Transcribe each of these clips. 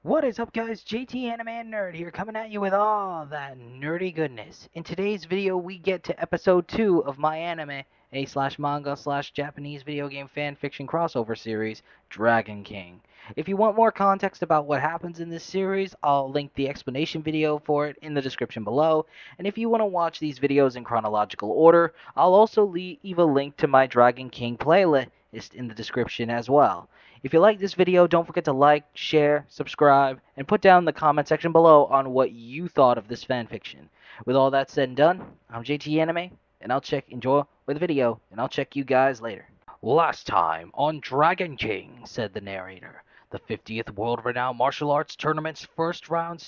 What is up, guys? JT Anime and Nerd here, coming at you with all that nerdy goodness. In today's video, we get to episode 2 of my anime, a slash manga slash Japanese video game fan fiction crossover series, Dragon King. If you want more context about what happens in this series, I'll link the explanation video for it in the description below. And if you want to watch these videos in chronological order, I'll also leave a link to my Dragon King playlist in the description as well. If you like this video, don't forget to like, share, subscribe, and put down in the comment section below on what you thought of this fanfiction. With all that said and done, I'm JT Anime, and enjoy with the video, and I'll check you guys later. Last time on Dragon King, said the narrator, the 50th world-renowned martial arts tournament's first round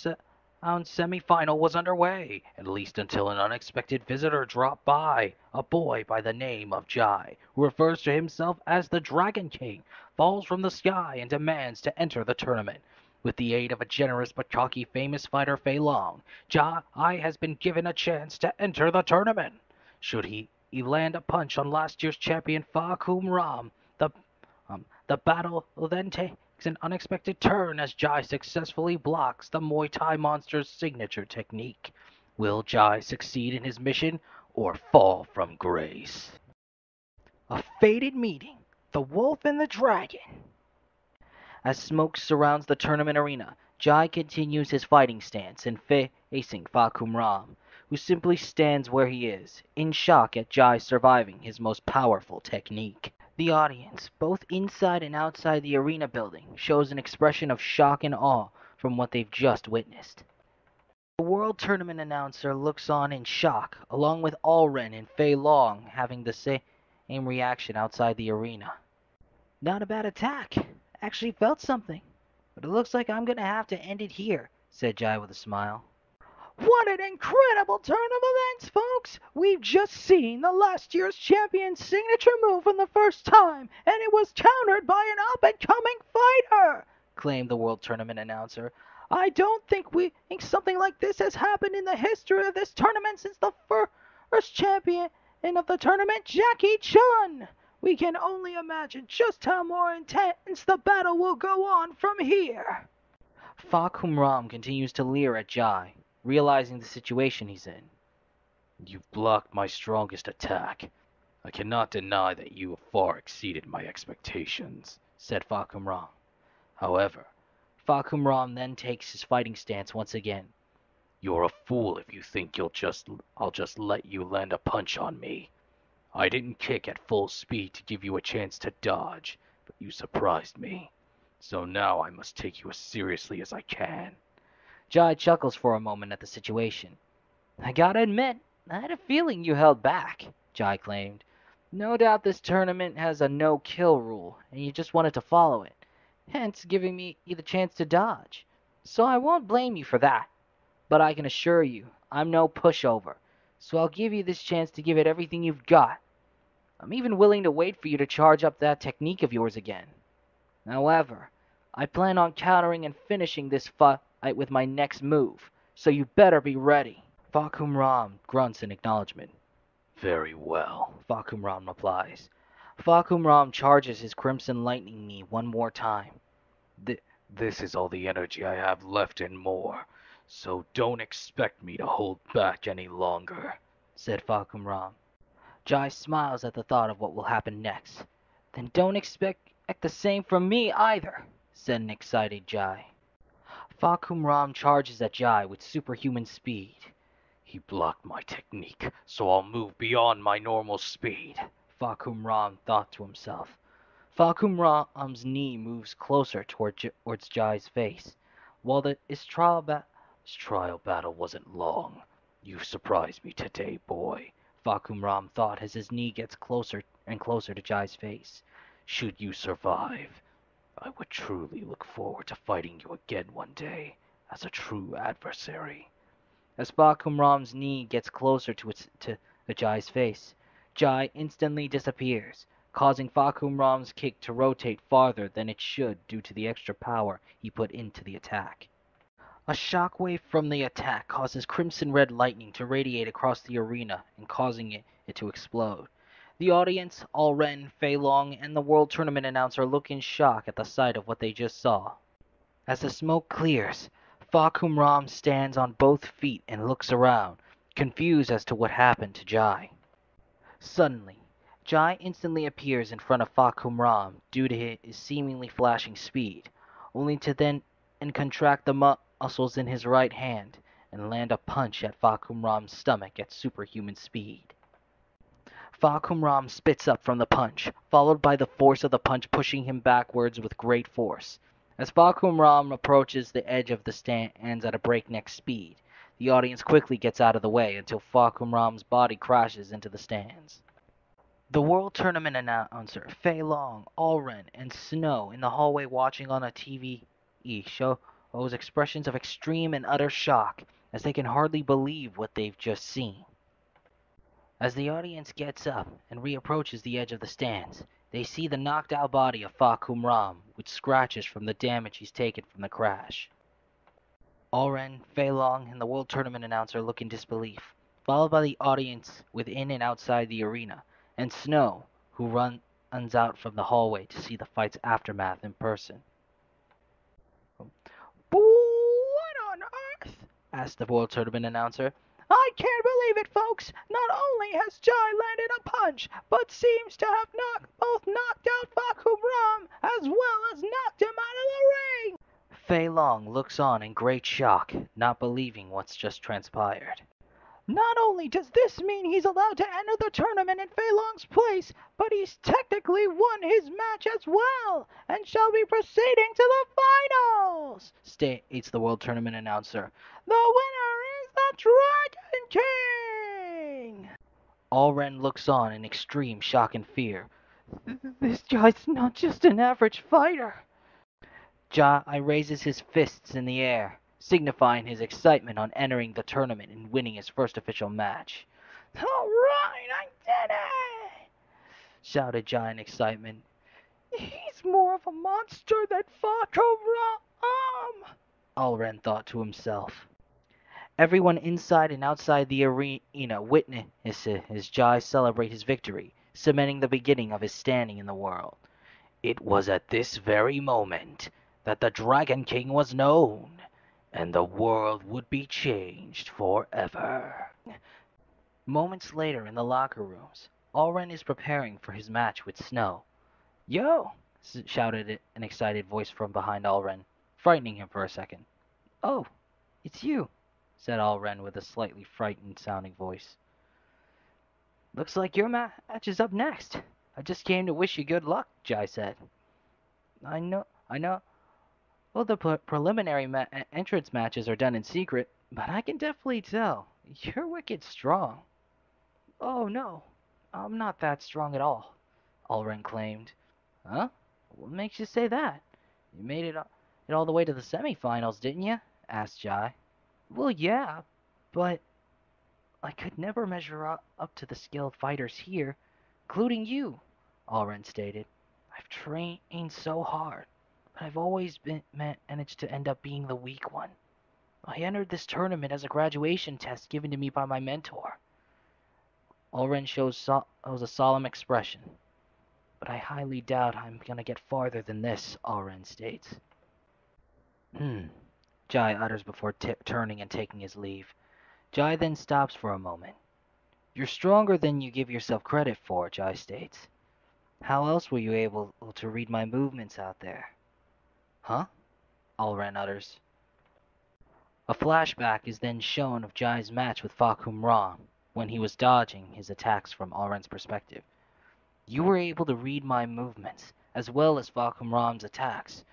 semi-final was underway, at least until an unexpected visitor dropped by. A boy by the name of Jai, who refers to himself as the Dragon King, falls from the sky and demands to enter the tournament. With the aid of a generous but cocky famous fighter Fei Long, Jai has been given a chance to enter the tournament. Should he land a punch on last year's champion Fa Kum Ram, the battle then takes an unexpected turn as Jai successfully blocks the Muay Thai monster's signature technique. Will Jai succeed in his mission or fall from grace? A fated meeting, the wolf and the dragon. As smoke surrounds the tournament arena, Jai continues his fighting stance and facing Fa Kum Ram, who simply stands where he is, in shock at Jai surviving his most powerful technique. The audience, both inside and outside the arena building, shows an expression of shock and awe from what they've just witnessed. The World Tournament announcer looks on in shock, along with Al-Ren and Fei Long having the same reaction outside the arena. Not a bad attack. Actually felt something. But it looks like I'm gonna have to end it here, said Jai with a smile. What an incredible turn of events, folks! We've just seen the last year's champion's signature move for the first time, and it was countered by an up-and-coming fighter, claimed the World Tournament announcer. I don't think something like this has happened in the history of this tournament since the first champion of the tournament, Jackie Chun. We can only imagine just how more intense the battle will go on from here. Fa Kum Ram continues to leer at Jai, realizing the situation he's in. You've blocked my strongest attack. I cannot deny that you have far exceeded my expectations, said Fa Kum Ram. However, Fa Kum Ram then takes his fighting stance once again. You're a fool if you think I'll just let you land a punch on me. I didn't kick at full speed to give you a chance to dodge, but you surprised me. So now I must take you as seriously as I can. Jai chuckles for a moment at the situation. I gotta admit, I had a feeling you held back, Jai claimed. No doubt this tournament has a no-kill rule, and you just wanted to follow it, hence giving me the chance to dodge. So I won't blame you for that. But I can assure you, I'm no pushover, so I'll give you this chance to give it everything you've got. I'm even willing to wait for you to charge up that technique of yours again. However, I plan on countering and finishing this fight with my next move, so you better be ready. Fa Kum Ram grunts in acknowledgement. Very well, Fa Kum Ram replies. Fa Kum Ram charges his Crimson Lightning Knee one more time. This is all the energy I have left and more, so don't expect me to hold back any longer, said Fa Kum Ram. Jai smiles at the thought of what will happen next. Then don't expect the same from me either, said an excited Jai. Fa Kum Ram charges at Jai with superhuman speed. He blocked my technique, so I'll move beyond my normal speed, Fa Kum Ram thought to himself. Fa Kum Ram's knee moves closer towards Jai's face. While his trial battle wasn't long. You've surprised me today, boy, Fa Kum Ram thought as his knee gets closer and closer to Jai's face. Should you survive, I would truly look forward to fighting you again one day as a true adversary. As Fa Kum Ram's knee gets closer to Jai's face, Jai instantly disappears, causing Fa Kum Ram's kick to rotate farther than it should due to the extra power he put into the attack. A shockwave from the attack causes crimson-red lightning to radiate across the arena and causing it to explode. The audience, Al-Ren, Fei Long, and the World Tournament announcer look in shock at the sight of what they just saw. As the smoke clears, Fakumram stands on both feet and looks around, confused as to what happened to Jai. Suddenly, Jai instantly appears in front of Fakumram due to his seemingly flashing speed, only to then contract the muscles in his right hand and land a punch at Fakumram's stomach at superhuman speed. Fakumram spits up from the punch, followed by the force of the punch pushing him backwards with great force. As Fakumram approaches the edge of the stands at a breakneck speed, the audience quickly gets out of the way until Fakumram's body crashes into the stands. The World Tournament announcer, Fei Long, Al-Ren, and Snow in the hallway watching on a TV shows expressions of extreme and utter shock as they can hardly believe what they've just seen. As the audience gets up and reapproaches the edge of the stands, they see the knocked out body of Fakumram with scratches from the damage he's taken from the crash. Al-Ren, Fei Long, and the World Tournament announcer look in disbelief, followed by the audience within and outside the arena, and Snow, who runs out from the hallway to see the fight's aftermath in person. "What on earth?" asked the World Tournament announcer. "I can't believe it, folks! Not only has Jai landed a punch, but seems to have both knocked out Fakumram as well as knocked him out of the ring!" Fei Long looks on in great shock, not believing what's just transpired. "Not only does this mean he's allowed to enter the tournament in Fei Long's place, but he's technically won his match as well, and shall be proceeding to the finals," states the World Tournament announcer. "The winner is the Dragon King!" Al-Ren looks on in extreme shock and fear. "This guy's not just an average fighter." Jai raises his fists in the air, signifying his excitement on entering the tournament and winning his first official match. "All right, I did it!" shouted Jai in excitement. "He's more of a monster than Fakumram," Al-Ren thought to himself. Everyone inside and outside the arena witnesses Jai celebrate his victory, cementing the beginning of his standing in the world. It was at this very moment that the Dragon King was known, and the world would be changed forever. Moments later in the locker rooms, Al-Ren is preparing for his match with Snow. "Yo!" shouted an excited voice from behind Al-Ren, frightening him for a second. "Oh, it's you," said Al-Ren with a slightly frightened-sounding voice. "Looks like your match is up next. I just came to wish you good luck," Jai said. I know. Well, the preliminary entrance matches are done in secret, but I can definitely tell. You're wicked strong." "Oh, no. I'm not that strong at all," Al-Ren claimed. "Huh? What makes you say that? You made it all the way to the semifinals, didn't you?" asked Jai. "Well, yeah, but I could never measure up to the skilled fighters here, including you," Al-Ren stated. "I've trained so hard, but I've always managed to end up being the weak one. I entered this tournament as a graduation test given to me by my mentor." Al-Ren shows a solemn expression. "But I highly doubt I'm gonna get farther than this," Al-Ren states. Jai utters before turning and taking his leave. Jai then stops for a moment. "You're stronger than you give yourself credit for," Jai states. "How else were you able to read my movements out there?" "Huh?" Al-Ren utters. A flashback is then shown of Jai's match with Fakumram, when he was dodging his attacks from Al-Ren's perspective. "You were able to read my movements, as well as Fakumram's attacks.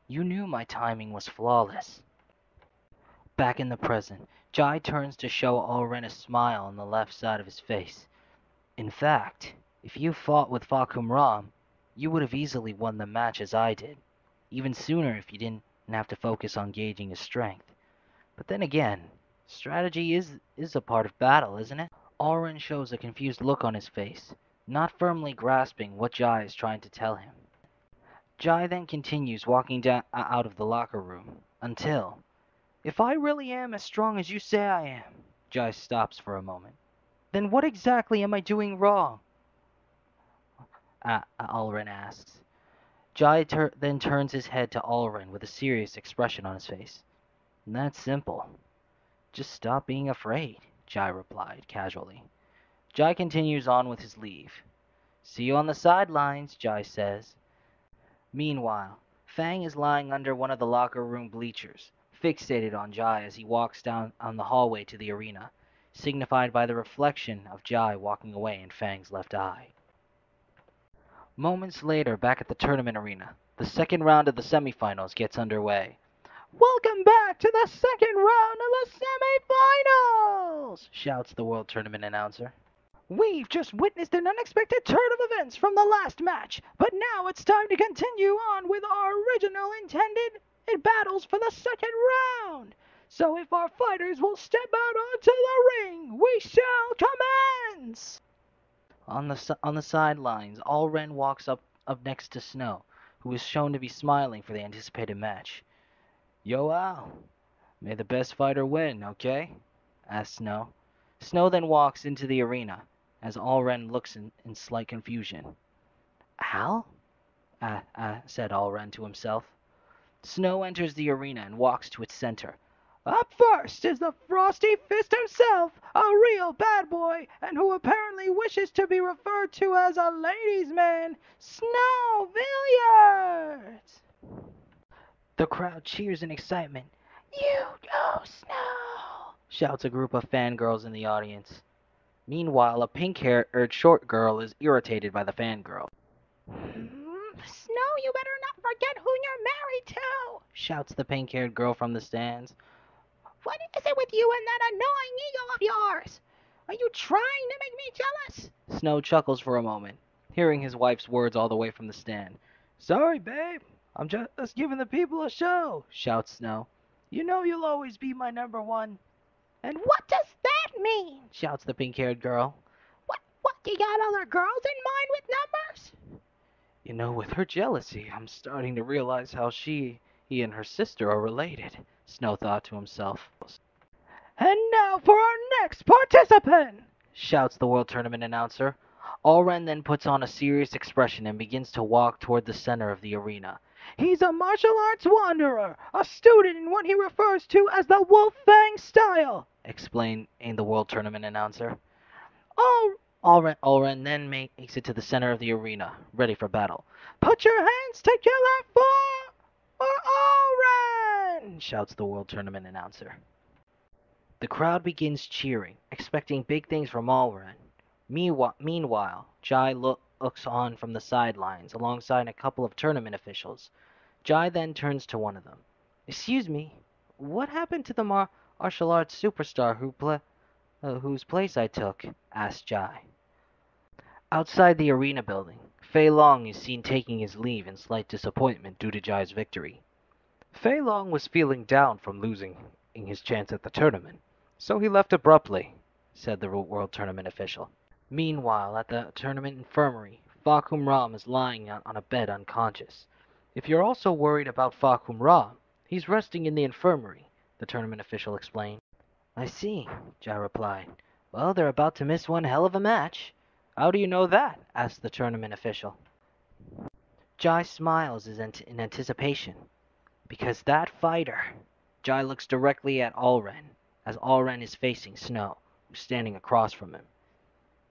You knew my timing was flawless." Back in the present, Jai turns to show Al-Ren a smile on the left side of his face. "In fact, if you fought with Fakumram, you would have easily won the match as I did, even sooner if you didn't have to focus on gauging his strength. But then again, strategy is a part of battle, isn't it?" Al-Ren shows a confused look on his face, not firmly grasping what Jai is trying to tell him. Jai then continues walking out of the locker room, until, "If I really am as strong as you say I am," Jai stops for a moment, "then what exactly am I doing wrong?" Al-Ren asks. Then turns his head to Al-Ren with a serious expression on his face. That's simple. Just stop being afraid, Jai replied casually. Jai continues on with his leave. See you on the sidelines, Jai says. Meanwhile, Fang is lying under one of the locker room bleachers, fixated on Jai as he walks down on the hallway to the arena, signified by the reflection of Jai walking away in Fang's left eye. Moments later, back at the tournament arena, the second round of the semifinals gets underway. Welcome back to the second round of the semifinals, shouts the World Tournament announcer. We've just witnessed an unexpected turn of events from the last match, but now it's time to continue on with our original intended battles for the second round. So if our fighters will step out onto the ring, we shall commence! On the sidelines, Al-Ren walks up next to Snow, who is shown to be smiling for the anticipated match. Yo, Al, may the best fighter win, okay? Asks Snow. Snow then walks into the arena, as Al-Ren looks in slight confusion. Al? Said Al-Ren to himself. Snow enters the arena and walks to its center. Up first is the Frosty Fist himself, a real bad boy, and who apparently wishes to be referred to as a ladies' man, Snow Villiers! The crowd cheers in excitement. You go, Snow! Shouts a group of fangirls in the audience. Meanwhile, a pink-haired short girl is irritated by the fangirl. Snow, you better not forget who you're married to, shouts the pink-haired girl from the stands. What is it with you and that annoying ego of yours? Are you trying to make me jealous? Snow chuckles for a moment, hearing his wife's words all the way from the stand. Sorry, babe. I'm just giving the people a show, shouts Snow. You know you'll always be my number one. And what does that mean? Shouts the pink-haired girl. What, you got other girls in mind with numbers? You know, with her jealousy, I'm starting to realize how he and her sister are related, Snow thought to himself. And now for our next participant, shouts the World Tournament announcer. Al-Ren then puts on a serious expression and begins to walk toward the center of the arena. He's a martial arts wanderer, a student in what he refers to as the Wolf Fang style, explained the World Tournament announcer. Al-Ren then makes it to the center of the arena, ready for battle. Put your hands together for Al-Ren, shouts the World Tournament announcer. The crowd begins cheering, expecting big things from Al-Ren. Meanwhile, Jai looks on from the sidelines alongside a couple of tournament officials. Jai then turns to one of them. Excuse me, what happened to the martial arts superstar whose place I took? Asked Jai. Outside the arena building, Fei Long is seen taking his leave in slight disappointment due to Jai's victory. Fei Long was feeling down from losing his chance at the tournament, so he left abruptly, said the World Tournament official. Meanwhile, at the tournament infirmary, Fakum Ram is lying on a bed unconscious. If you're also worried about Fakum Ram, he's resting in the infirmary, the tournament official explained. I see, Jai replied. Well, they're about to miss one hell of a match. How do you know that? Asked the tournament official. Jai smiles in anticipation. Because that fighter... Jai looks directly at Al-Ren, as Al-Ren is facing Snow, who's standing across from him.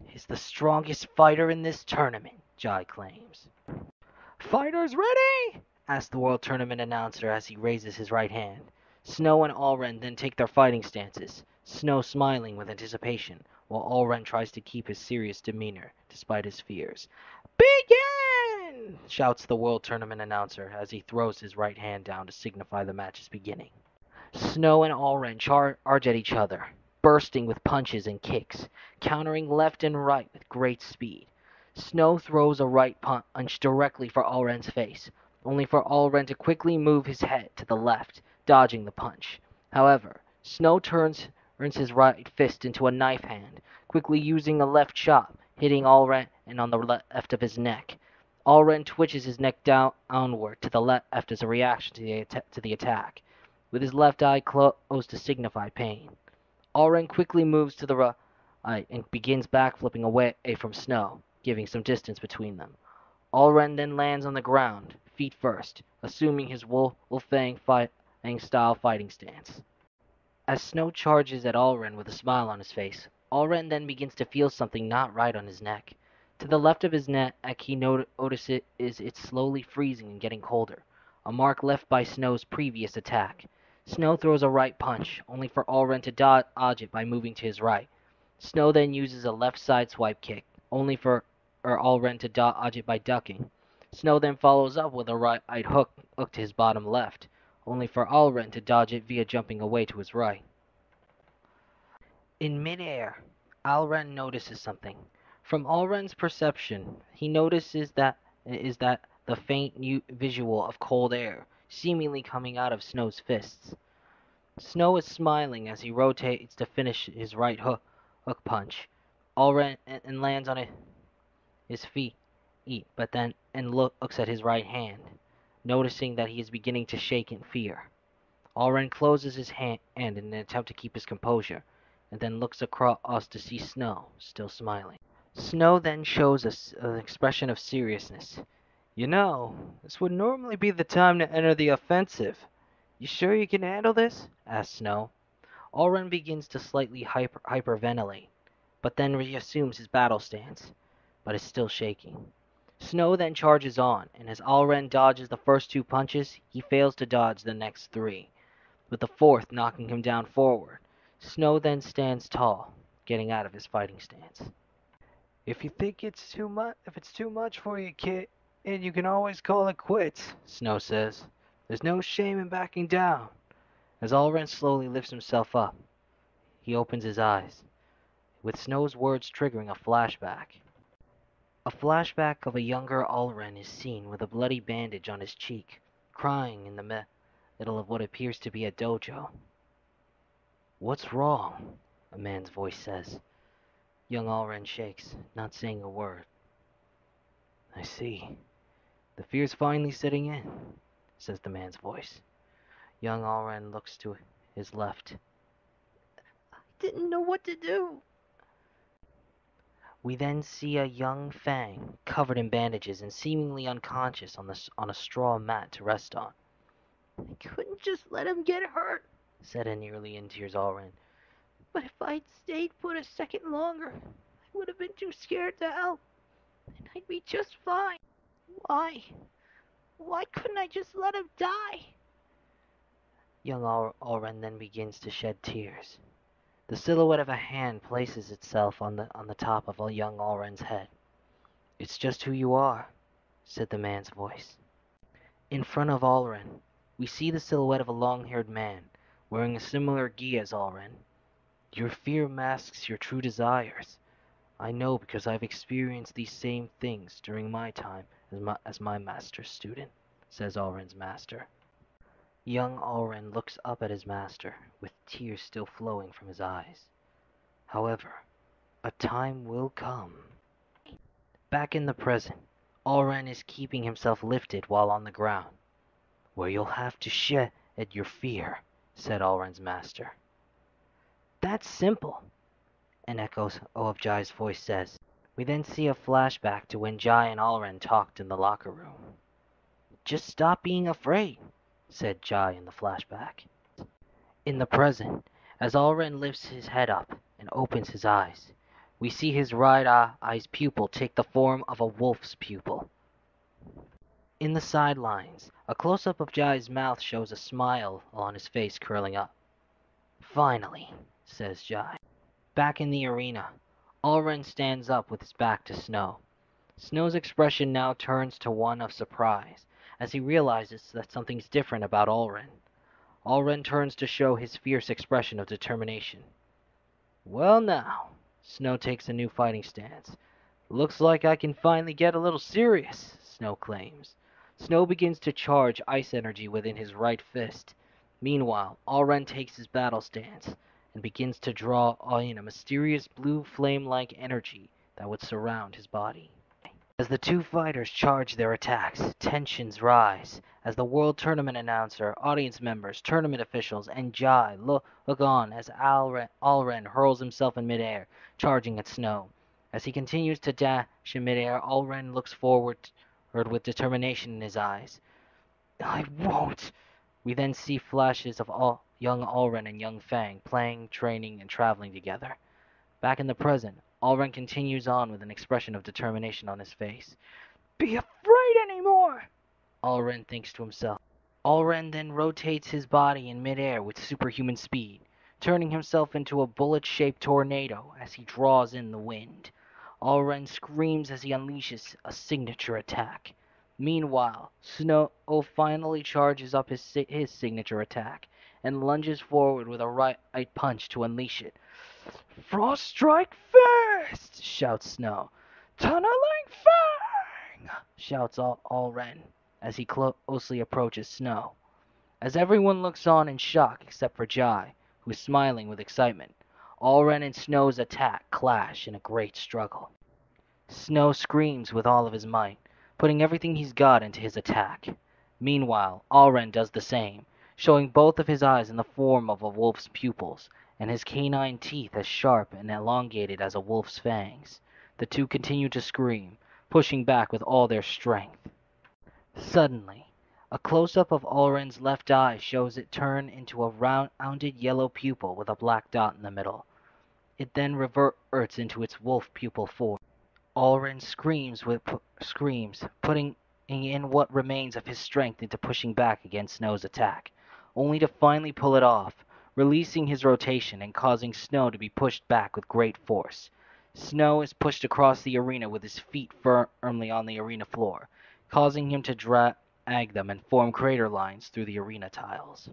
He's the strongest fighter in this tournament, Jai claims. Fighters ready? Asked the World Tournament announcer as he raises his right hand. Snow and Al-Ren then take their fighting stances, Snow smiling with anticipation, while Al-Ren tries to keep his serious demeanor despite his fears. Begin! Shouts the World Tournament announcer as he throws his right hand down to signify the match is beginning. Snow and Al-Ren charge at each other, bursting with punches and kicks, countering left and right with great speed. Snow throws a right punch directly for Al-Ren's face, only for Al-Ren to quickly move his head to the left, dodging the punch. However, Snow turns his right fist into a knife hand, quickly using a left chop, hitting Al-Ren on the left of his neck. Al-Ren twitches his neck downward to the left as a reaction to the attack, with his left eye closed to signify pain. Al-Ren quickly moves to the right and begins backflipping away from Snow, giving some distance between them. Al-Ren then lands on the ground, feet first, assuming his wolf-fang-style fighting stance. As Snow charges at Al-Ren with a smile on his face, Al-Ren then begins to feel something not right on his neck. To the left of his neck, he notices it's slowly freezing and getting colder, a mark left by Snow's previous attack. Snow throws a right punch, only for Al-Ren to dodge it by moving to his right. Snow then uses a left side swipe kick, only for Al-Ren to dodge it by ducking. Snow then follows up with a right hook to his bottom left, only for Al-Ren to dodge it via jumping away to his right. In midair, Al-Ren notices something. From Al-Ren's perception, he notices that the faint visual of cold air, seemingly coming out of Snow's fists. Snow is smiling as he rotates to finish his right hook punch. Al-Ren and lands on his feet, but then looks at his right hand, noticing that he is beginning to shake in fear. Al-Ren closes his hand in an attempt to keep his composure, and then looks across to see Snow, still smiling. Snow then shows an expression of seriousness. You know, this would normally be the time to enter the offensive. You sure you can handle this? Asks Snow. Al-Ren begins to slightly hyperventilate, but then reassumes his battle stance, but is still shaking. Snow then charges on, and as Al-Ren dodges the first two punches, he fails to dodge the next three, with the fourth knocking him down forward. Snow then stands tall, getting out of his fighting stance. If you think if it's too much for you, kid, and you can always call it quits, Snow says. There's no shame in backing down. As Al-Ren slowly lifts himself up, he opens his eyes, with Snow's words triggering a flashback. A flashback of a younger Al-Ren is seen with a bloody bandage on his cheek, crying in the middle of what appears to be a dojo. What's wrong? A man's voice says. Young Al-Ren shakes, not saying a word. I see. The fear's finally setting in, says the man's voice. Young Al-Ren looks to his left. I didn't know what to do. We then see a young Fang, covered in bandages and seemingly unconscious on a straw mat to rest on. I couldn't just let him get hurt, said a nearly in tears Al-Ren. But if I'd stayed put a second longer, I would have been too scared to help, and I'd be just fine. Why? Why couldn't I just let him die? Young Al-Ren then begins to shed tears. The silhouette of a hand places itself on the top of young Al-Ren's head. It's just who you are, said the man's voice. In front of Al-Ren, we see the silhouette of a long-haired man, wearing a similar gi as Al-Ren. Your fear masks your true desires. I know because I've experienced these same things during my time as my master's student, says Al-Ren's master. Young Al-Ren looks up at his master, with tears still flowing from his eyes. However, a time will come. Back in the present, Al-Ren is keeping himself lifted while on the ground. Where you'll have to shed your fear, said Al-Ren's master. That's simple, an echo of Jai's voice says. We then see a flashback to when Jai and Al-Ren talked in the locker room. Just stop being afraid, said Jai in the flashback. In the present, as Al-Ren lifts his head up and opens his eyes, we see his right eye's pupil take the form of a wolf's pupil. In the sidelines, a close-up of Jai's mouth shows a smile on his face curling up. Finally, says Jai. Back in the arena, Al-Ren stands up with his back to Snow. Snow's expression now turns to one of surprise, as he realizes that something's different about Al-Ren. Al-Ren turns to show his fierce expression of determination. Well now, Snow takes a new fighting stance. Looks like I can finally get a little serious, Snow claims. Snow begins to charge ice energy within his right fist. Meanwhile, Al-Ren takes his battle stance and begins to draw in a mysterious blue flame-like energy that would surround his body. As the two fighters charge their attacks, tensions rise. As the World Tournament announcer, audience members, tournament officials, and Jai look on as Al-Ren hurls himself in midair, charging at Snow. As he continues to dash in midair, Al-Ren looks forward heard with determination in his eyes. I won't! We then see flashes of young Al-Ren and young Fang playing, training, and traveling together. Back in the present, Al-Ren continues on with an expression of determination on his face. Be afraid anymore! Al-Ren thinks to himself. Al-Ren then rotates his body in midair with superhuman speed, turning himself into a bullet-shaped tornado as he draws in the wind. Al-Ren screams as he unleashes a signature attack. Meanwhile, Snow finally charges up his signature attack and lunges forward with a right punch to unleash it. Frost strike first! Shouts Snow. Tunneling Fang! Shouts Al-Ren as he closely approaches Snow. As everyone looks on in shock except for Jai, who is smiling with excitement, Al-Ren and Snow's attack clash in a great struggle. Snow screams with all of his might, putting everything he's got into his attack. Meanwhile, Al-Ren does the same, showing both of his eyes in the form of a wolf's pupils, and his canine teeth as sharp and elongated as a wolf's fangs. The two continue to scream, pushing back with all their strength. Suddenly, a close-up of Al-Ren's left eye shows it turn into a rounded yellow pupil with a black dot in the middle. It then reverts into its wolf pupil form. Al-Ren screams, putting in what remains of his strength into pushing back against Snow's attack, only to finally pull it off, releasing his rotation and causing Snow to be pushed back with great force. Snow is pushed across the arena with his feet firmly on the arena floor, causing him to drag them and form crater lines through the arena tiles.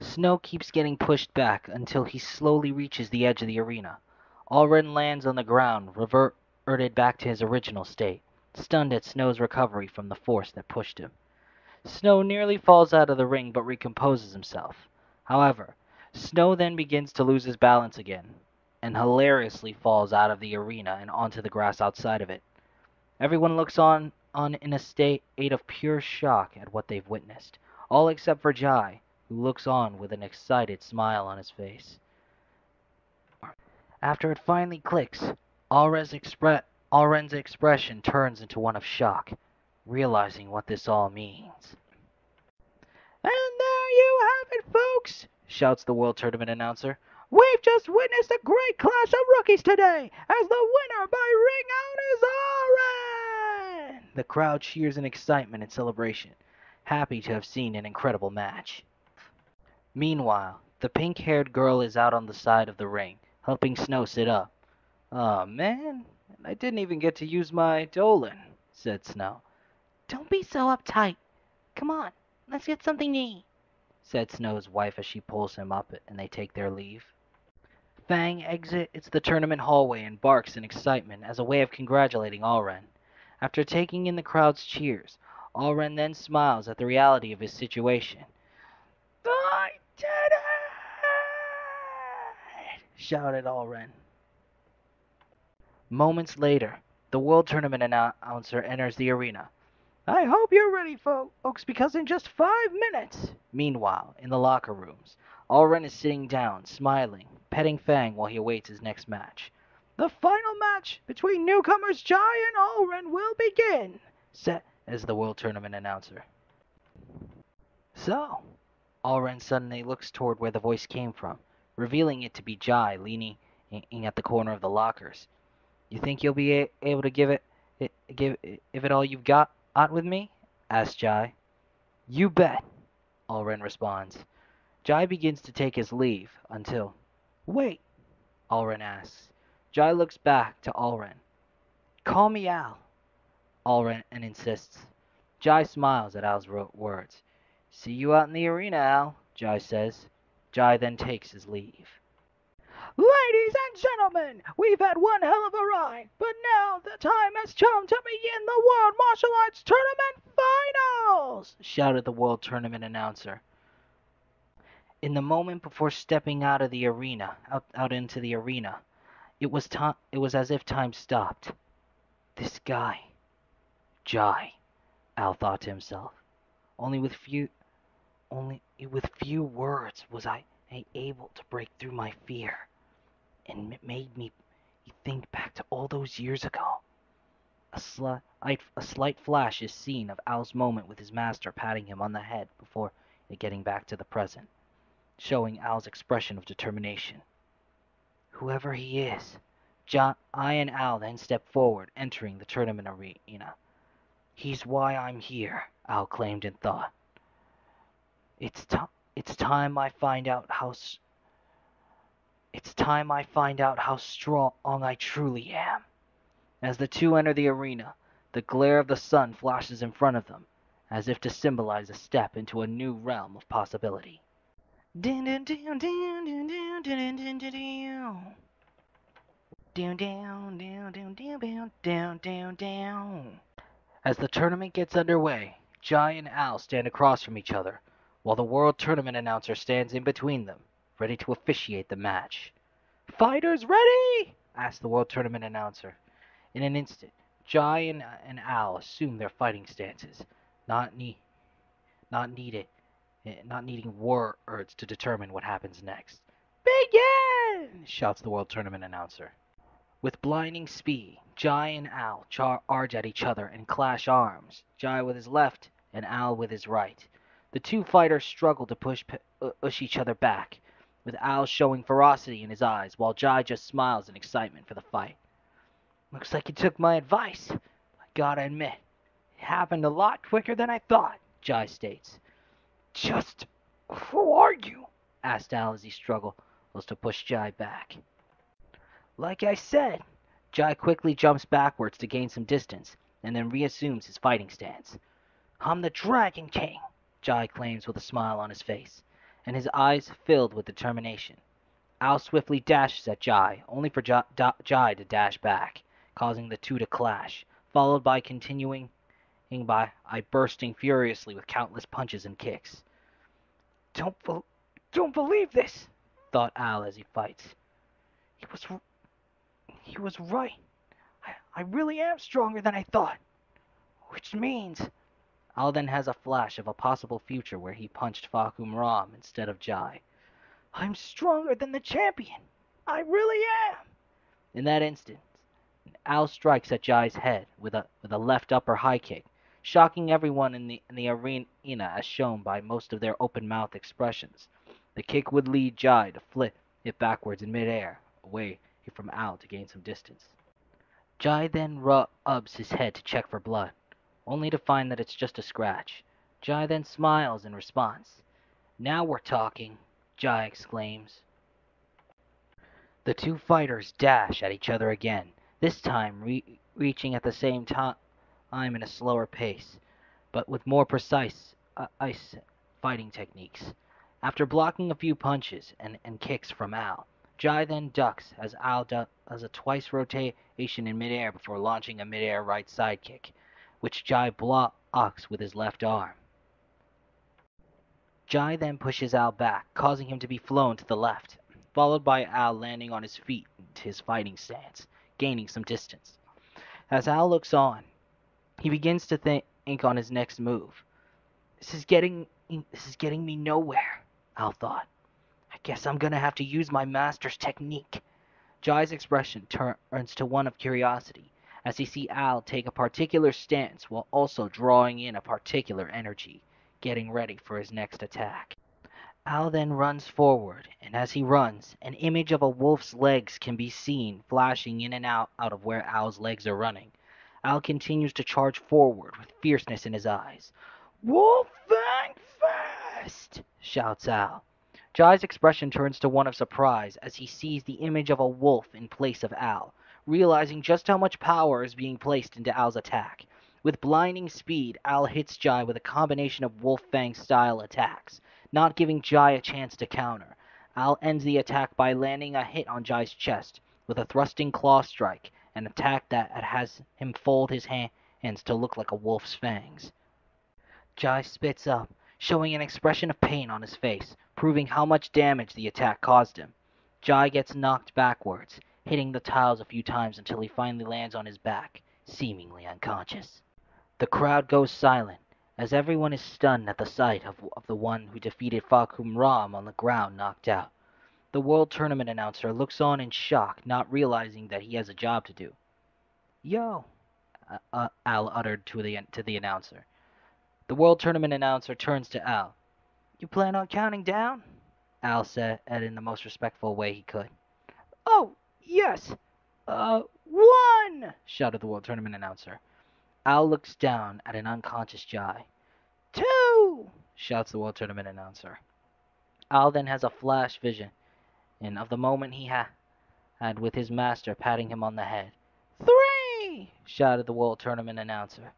Snow keeps getting pushed back until he slowly reaches the edge of the arena. Al-Ren lands on the ground, reverted back to his original state, stunned at Snow's recovery from the force that pushed him. Snow nearly falls out of the ring but recomposes himself. However, Snow then begins to lose his balance again, and hilariously falls out of the arena and onto the grass outside of it. Everyone looks on in a state of pure shock at what they've witnessed, all except for Jai, who looks on with an excited smile on his face. After it finally clicks, Al-Ren's expression turns into one of shock, realizing what this all means. And there you have it, folks, shouts the World Tournament announcer. We've just witnessed a great clash of rookies today, as the winner by ring out is Al-Ren! The crowd cheers in excitement and celebration, happy to have seen an incredible match. Meanwhile, the pink-haired girl is out on the side of the ring, helping Snow sit up. "Aw, man, I didn't even get to use my Dolan," said Snow. "Don't be so uptight. Come on, let's get something to eat," said Snow's wife as she pulls him up and they take their leave. Fang exits the tournament hallway and barks in excitement as a way of congratulating Al-Ren. After taking in the crowd's cheers, Al-Ren then smiles at the reality of his situation. "I did it!" shouted Al-Ren. Moments later, the World Tournament announcer enters the arena. "I hope you're ready, folks, because in just 5 minutes..." Meanwhile, in the locker rooms, Al-Ren is sitting down, smiling, petting Fang while he awaits his next match. "The final match between newcomers Jai and Al-Ren will begin," says the World Tournament announcer. "So," Al-Ren suddenly looks toward where the voice came from, revealing it to be Jai leaning at the corner of the lockers. "You think you'll be able to give it all you've got with me?" asks Jai. "You bet," Al-Ren responds. Jai begins to take his leave until... "Wait," Al-Ren asks. Jai looks back to Al-Ren. "Call me Al," Al-Ren insists. Jai smiles at Al's words. "See you out in the arena, Al," Jai says. Jai then takes his leave. "Ladies and gentlemen, we've had one hell of a ride, but now the time has come to begin the World Martial Arts Tournament Finals!" shouted the World Tournament announcer. In the moment before stepping out of the arena, out into the arena, it was as if time stopped. This guy, Jai, Al thought to himself. Only with few words was I able to break through my fear, and it made me think back to all those years ago. A slight flash is seen of Al's moment with his master patting him on the head before getting back to the present, showing Al's expression of determination. Whoever he is, I and Al then step forward, entering the tournament arena. He's why I'm here, Al claimed in thought. It's time I find out how strong I truly am. As the two enter the arena, the glare of the sun flashes in front of them, as if to symbolize a step into a new realm of possibility. As the tournament gets underway, Jai and Al stand across from each other, while the World Tournament announcer stands in between them, ready to officiate the match. "Fighters ready?" asked the World Tournament announcer. In an instant, Jai and Al assume their fighting stances, not not needed, not needing words to determine what happens next. "Begin!" shouts the World Tournament announcer. With blinding speed, Jai and Al charge at each other and clash arms, Jai with his left and Al with his right. The two fighters struggle to push each other back, with Al showing ferocity in his eyes while Jai just smiles in excitement for the fight. "Looks like you took my advice. I gotta admit, it happened a lot quicker than I thought," Jai states. "Just who are you?" asked Al as he struggles to push Jai back. "Like I said," Jai quickly jumps backwards to gain some distance, and then reassumes his fighting stance. "I'm the Dragon King," Jai claims with a smile on his face, and his eyes filled with determination. Al swiftly dashes at Jai, only for Jai to dash back, causing the two to clash, followed by bursting furiously with countless punches and kicks. Don't believe this," thought Al as he fights. He was right. I really am stronger than I thought. Which means..." Al then has a flash of a possible future where he punched Fakum Ram instead of Jai. "I'm stronger than the champion. I really am." In that instant, Al strikes at Jai's head with a left upper high kick, shocking everyone in the arena as shown by most of their open-mouthed expressions. The kick would lead Jai to flip it backwards in midair, away from Al to gain some distance. Jai then rubs his head to check for blood, only to find that it's just a scratch. Jai then smiles in response. "Now we're talking," Jai exclaims. The two fighters dash at each other again, this time reaching at the same time in a slower pace, but with more precise fighting techniques. After blocking a few punches and kicks from Al, Jai then ducks as Al does a twice rotation in midair before launching a midair right side kick, which Jai blocks with his left arm. Jai then pushes Al back, causing him to be flown to the left, followed by Al landing on his feet into his fighting stance, gaining some distance. As Al looks on, he begins to think on his next move. This is getting me nowhere," Al thought. "I guess I'm gonna have to use my master's technique." Jai's expression turns to one of curiosity as he sees Al take a particular stance while also drawing in a particular energy, getting ready for his next attack. Al then runs forward, and as he runs, an image of a wolf's legs can be seen flashing in and out of where Al's legs are running. Al continues to charge forward with fierceness in his eyes. "Wolf Fang Fast!" shouts Al. Jai's expression turns to one of surprise as he sees the image of a wolf in place of Al, realizing just how much power is being placed into Al's attack. With blinding speed, Al hits Jai with a combination of Wolf Fang-style attacks, not giving Jai a chance to counter. Al ends the attack by landing a hit on Jai's chest with a thrusting claw strike, an attack that has him fold his hands to look like a wolf's fangs. Jai spits up, showing an expression of pain on his face, proving how much damage the attack caused him. Jai gets knocked backwards, hitting the tiles a few times until he finally lands on his back, seemingly unconscious. The crowd goes silent, as everyone is stunned at the sight of the one who defeated Fakum Ram on the ground knocked out. The World Tournament announcer looks on in shock, not realizing that he has a job to do. "Yo," Al uttered to the announcer. The World Tournament announcer turns to Al. You plan on counting down? Al said in the most respectful way he could. Oh, yes. 1! shouted the World Tournament announcer. Al looks down at an unconscious Jai. 2! shouts the World Tournament announcer. Al then has a flash vision of the moment he had with his master patting him on the head. 3! shouted the World Tournament announcer.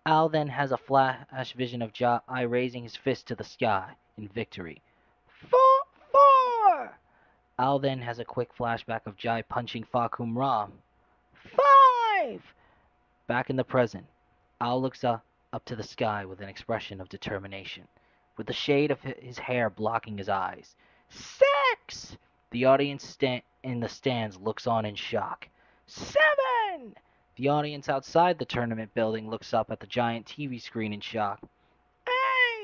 Al then has a flash vision of Jai raising his fist to the sky in victory. 4! Al then has a quick flashback of Jai punching Fakum Ram. 5! Back in the present, Al looks up to the sky with an expression of determination, with the shade of his hair blocking his eyes. 6! The audience in the stands looks on in shock. 7! The audience outside the tournament building looks up at the giant TV screen in shock.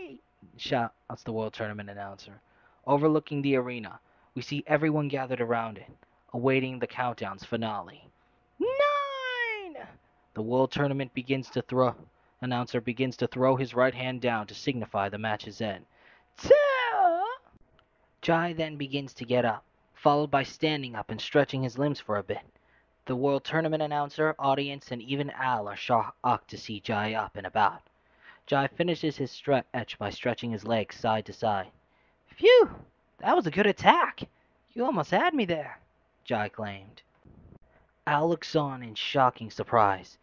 8! Shouts the World Tournament announcer. Overlooking the arena, we see everyone gathered around it, awaiting the countdown's finale. 9! The World Tournament announcer begins to throw his right hand down to signify the match's end. 2! Jai then begins to get up, followed by standing up and stretching his limbs for a bit. The World Tournament announcer, audience, and even Al are shocked to see Jai up and about. Jai finishes his stretch by stretching his legs side to side. Phew! That was a good attack. You almost had me there, Jai claimed. Al looks on in shocking surprise.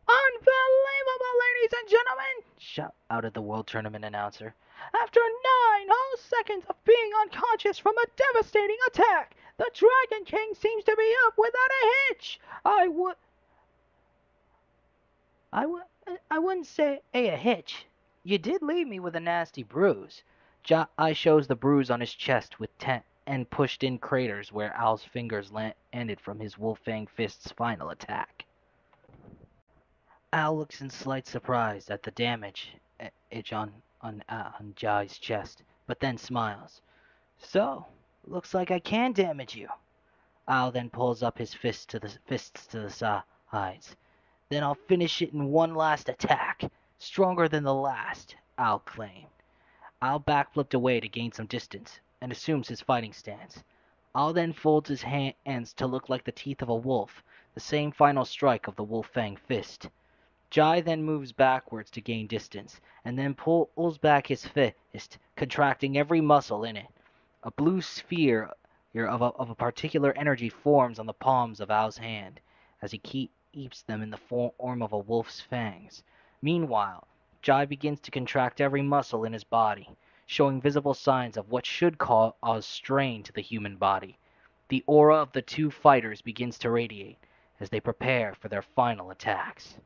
Unbelievable, ladies and gentlemen! Shouted the World Tournament announcer. After 9 whole seconds of being unconscious from a devastating attack, the Dragon King seems to be up without a hitch. I wouldn't say a hitch. You did leave me with a nasty bruise. Jai shows the bruise on his chest with and pushed in craters where Al's fingers ended from his Wolfang fist's final attack. Al looks in slight surprise at the damage on Jai's chest, but then smiles. So, looks like I can damage you. Al then pulls up his fists to the sides. Then I'll finish it in one last attack, stronger than the last, Al claimed. Al backflipped away to gain some distance, and assumes his fighting stance. Al then folds his hands to look like the teeth of a wolf, the same final strike of the Wolfang fist. Jai then moves backwards to gain distance, and then pulls back his fist, contracting every muscle in it. A blue sphere of a particular energy forms on the palms of Al's hand, as he keeps them in the form of a wolf's fangs. Meanwhile, Jai begins to contract every muscle in his body, showing visible signs of what should cause strain to the human body. The aura of the two fighters begins to radiate as they prepare for their final attacks.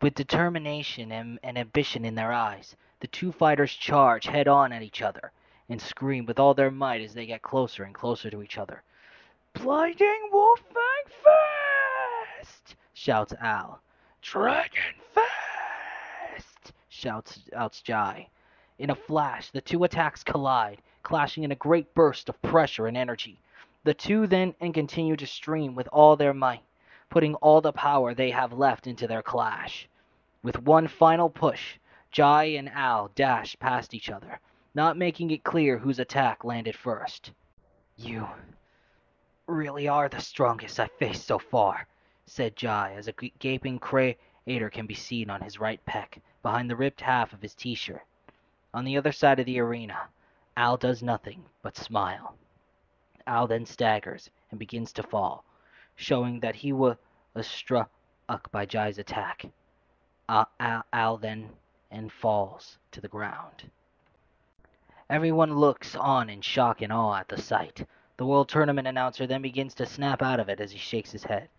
With determination and ambition in their eyes, the two fighters charge head-on at each other and scream with all their might as they get closer and closer to each other. Blinding Wolfang Fist! Shouts Al. Dragon Fist! Shouts Jai. In a flash, the two attacks collide, clashing in a great burst of pressure and energy. The two then continue to stream with all their might, putting all the power they have left into their clash. With one final push, Jai and Al dash past each other, not making it clear whose attack landed first. You really are the strongest I've faced so far, said Jai, as a gaping crater can be seen on his right pec, behind the ripped half of his t-shirt. On the other side of the arena, Al does nothing but smile. Al then staggers and begins to fall, showing that he was struck by Jai's attack. Al then falls to the ground. Everyone looks on in shock and awe at the sight. The World Tournament announcer then begins to snap out of it as he shakes his head.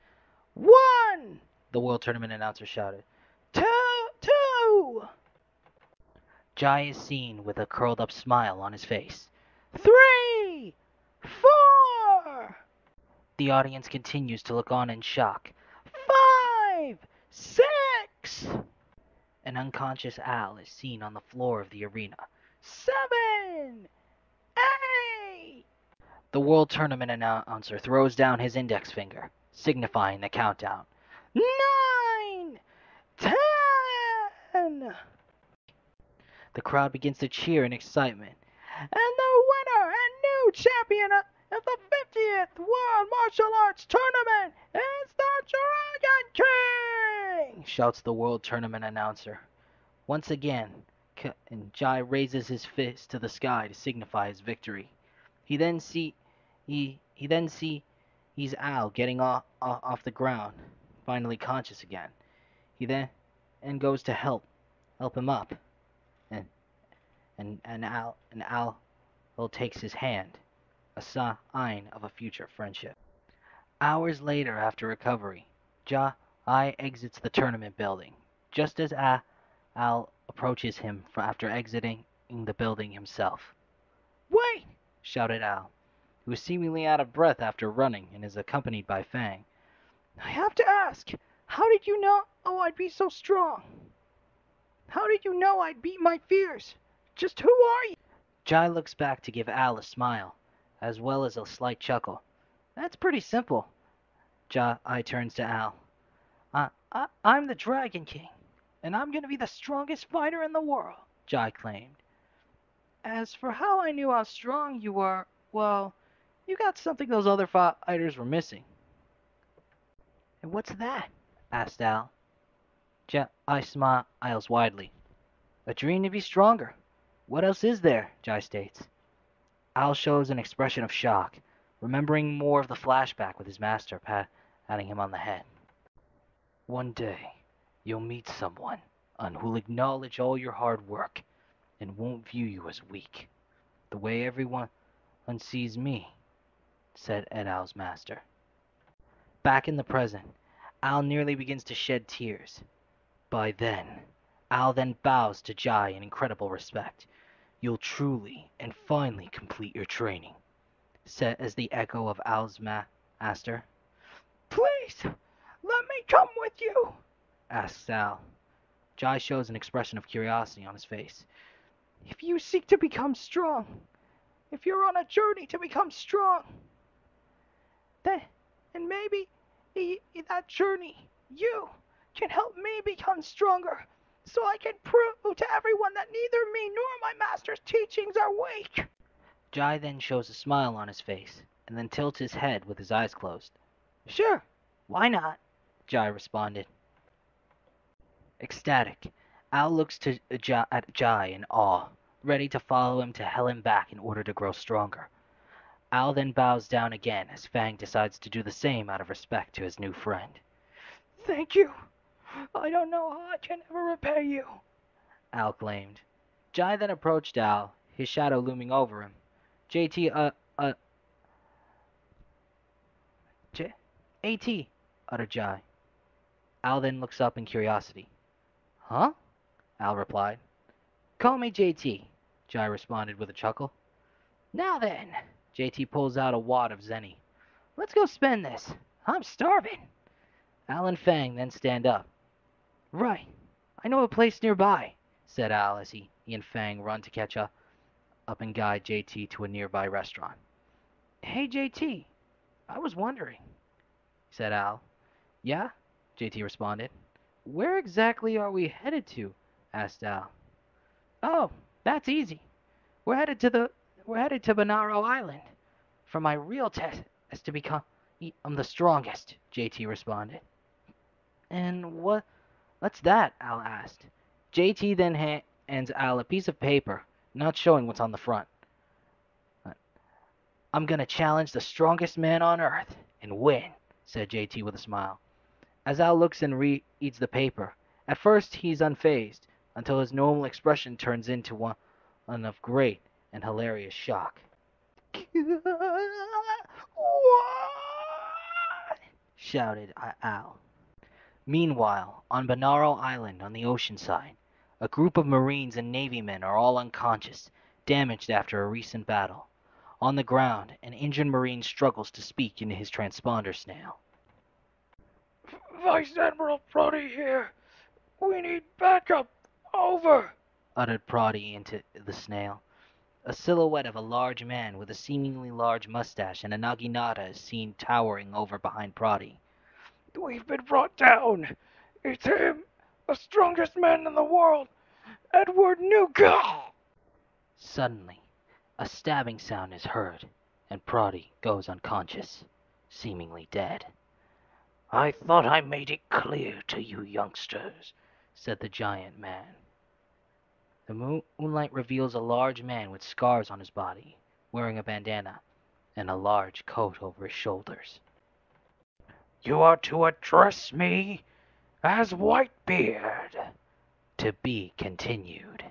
1! The World Tournament announcer shouted. 2! Jai is seen with a curled up smile on his face. 3! 4! The audience continues to look on in shock. 5! 6! An unconscious Al is seen on the floor of the arena. 7! 8! The World Tournament announcer throws down his index finger, signifying the countdown. 9, 10. The crowd begins to cheer in excitement. And the winner and new champion of the 50th World Martial Arts Tournament is the Dragon King! Shouts the World Tournament announcer. Once again, and Jai raises his fist to the sky to signify his victory. He then sees Al getting off the ground, finally conscious again. He then goes to help him up, and Al takes his hand, a sign of a future friendship. Hours later, after recovery, Jai exits the tournament building, just as Al approaches him after exiting the building himself. "Wait!" shouted Al, who is seemingly out of breath after running and is accompanied by Fang. "I have to ask, how did you know I'd be so strong? How did you know I'd beat my fears? Just who are you?" Jai looks back to give Al a smile, as well as a slight chuckle. "That's pretty simple." Jai turns to Al. I'm the Dragon King, and I'm going to be the strongest fighter in the world," Jai claimed. "As for how I knew how strong you were, well, you got something those other fighters were missing." "And what's that?" asked Al. Jai smiles widely. "A dream to be stronger. What else is there?" Jai states. Al shows an expression of shock, remembering more of the flashback with his master patting him on the head. "One day, you'll meet someone who'll acknowledge all your hard work and won't view you as weak, the way everyone sees me," said Al's master. Back in the present, Al nearly begins to shed tears. By then, Al then bows to Jai in incredible respect. "You'll truly and finally complete your training," said as the echo of Al's master. "Please, let me come with you," asks Al. Jai shows an expression of curiosity on his face. "If you seek to become strong, if you're on a journey to become strong, then, and maybe that journey, you can help me become stronger, so I can prove to everyone that neither me nor my master's teachings are weak." Jai then shows a smile on his face, and then tilts his head with his eyes closed. "Sure, why not?" Jai responded. Ecstatic, Al looks at Jai in awe, ready to follow him to hell and back in order to grow stronger. Al then bows down again as Fang decides to do the same out of respect to his new friend. "Thank you. I don't know how I can ever repay you," Al claimed. Jai then approached Al, his shadow looming over him. JT, AT, uttered Jai. Al then looks up in curiosity. "Huh?" Al replied. "Call me JT, Jai responded with a chuckle. "Now then," JT pulls out a wad of zenny. "Let's go spend this. I'm starving." Al and Fang then stand up. "Right. I know a place nearby," said Al as he and Fang run to catch up and guide JT to a nearby restaurant. "Hey, JT, I was wondering," said Al. "Yeah?" JT responded. "Where exactly are we headed to?" asked Al. "Oh, that's easy. We're headed to Bonaro Island for my real test is to become the strongest," JT responded. "And what's that?" Al asked. JT then hands Al a piece of paper, not showing what's on the front. "I'm gonna challenge the strongest man on Earth and win," said JT with a smile. As Al looks and reads the paper, at first he's unfazed, until his normal expression turns into one of great and hilarious shock. "What?" shouted Al. Meanwhile, on Bonaro Island on the ocean side, a group of Marines and Navy men are all unconscious, damaged after a recent battle. On the ground, an injured Marine struggles to speak into his transponder snail. "Vice Admiral Brody here. We need backup. Over," uttered Proddy into the snail. A silhouette of a large man with a seemingly large mustache and a naginata is seen towering over behind Proddy. We've been brought down. It's him, the strongest man in the world, Edward M.U.G.E.N. Suddenly, a stabbing sound is heard, and Proddy goes unconscious, seemingly dead. I thought I made it clear to you youngsters, said the giant man. The moonlight reveals a large man with scars on his body, wearing a bandana and a large coat over his shoulders. You are to address me as Whitebeard. To be continued.